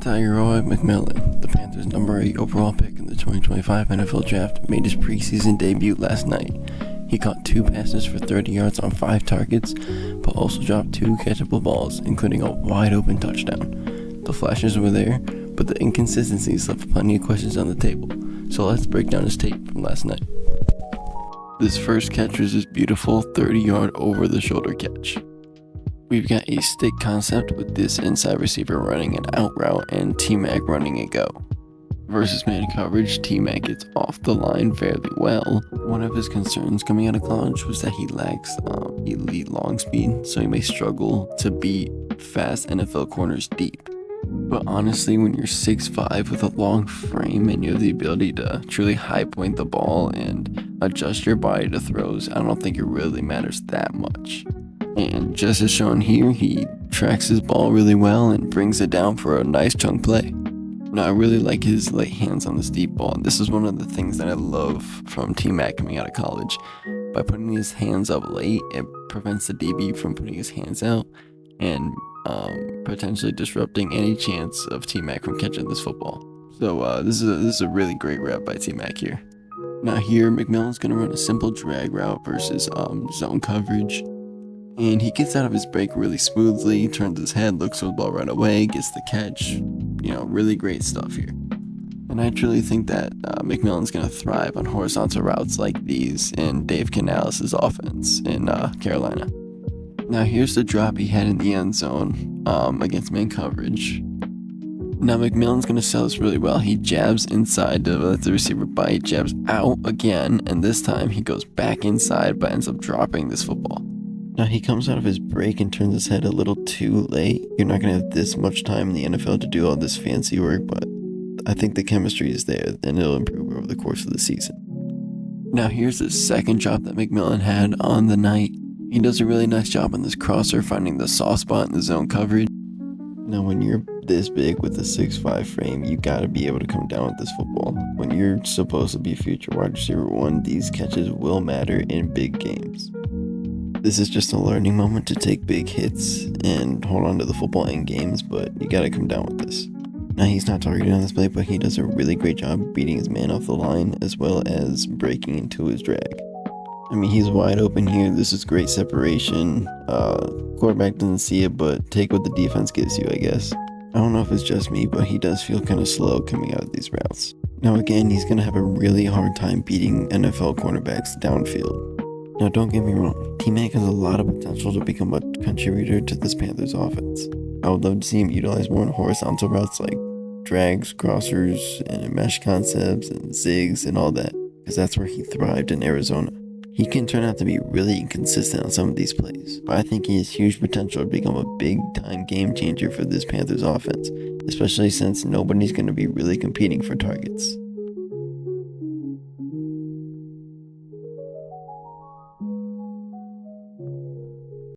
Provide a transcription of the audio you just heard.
Tetairoa McMillan, the Panthers' number 8 overall pick in the 2025 NFL Draft, made his preseason debut last night. He caught 2 passes for 30 yards on 5 targets, but also dropped 2 catchable balls, including a wide-open touchdown. The flashes were there, but the inconsistencies left plenty of questions on the table, so let's break down his tape from last night. This first catch was his beautiful 30-yard over-the-shoulder catch. We've got a stick concept with this inside receiver running an out route and T-Mac running a go. Versus man coverage, T-Mac gets off the line fairly well. One of his concerns coming out of college was that he lacks elite long speed, so he may struggle to beat fast NFL corners deep. But honestly, when you're 6'5" with a long frame and you have the ability to truly high point the ball and adjust your body to throws, I don't think it really matters that much. And just as shown here, he tracks his ball really well and brings it down for a nice chunk play. Now, I really like his late hands on this deep ball. This is one of the things that I love from T-Mac coming out of college. By putting his hands up late, it prevents the DB from putting his hands out and potentially disrupting any chance of T-Mac from catching this football. So this is a really great route by T-Mac here. Now here, McMillan's going to run a simple drag route versus zone coverage. And he gets out of his break really smoothly, turns his head, looks for the ball right away, gets the catch. Really great stuff here. And I truly think that McMillan's going to thrive on horizontal routes like these in Dave Canales' offense in Carolina. Now here's the drop he had in the end zone against man coverage. Now McMillan's going to sell this really well. He jabs inside to let the receiver bite, jabs out again, and this time he goes back inside but ends up dropping this football. Now he comes out of his break and turns his head a little too late. You're not going to have this much time in the NFL to do all this fancy work, but I think the chemistry is there and it'll improve over the course of the season. Now here's the second drop that McMillan had on the night. He does a really nice job on this crosser, finding the soft spot in the zone coverage. Now when you're this big with a 6'5" frame, you gotta be able to come down with this football. When you're supposed to be future wide receiver 1, these catches will matter in big games. This is just a learning moment to take big hits and hold on to the football in games, but you gotta come down with this. Now he's not targeted on this play, but he does a really great job beating his man off the line as well as breaking into his drag. I mean, he's wide open here. This is great separation. Quarterback doesn't see it, but take what the defense gives you, I guess. I don't know if it's just me, but he does feel kind of slow coming out of these routes. Now again, he's gonna have a really hard time beating NFL cornerbacks downfield. Now don't get me wrong, T-Mac has a lot of potential to become a contributor to this Panthers offense. I would love to see him utilize more in horizontal routes like drags, crossers, and mesh concepts, and zigs, and all that, because that's where he thrived in Arizona. He can turn out to be really inconsistent on some of these plays, but I think he has huge potential to become a big-time game changer for this Panthers offense, especially since nobody's going to be really competing for targets.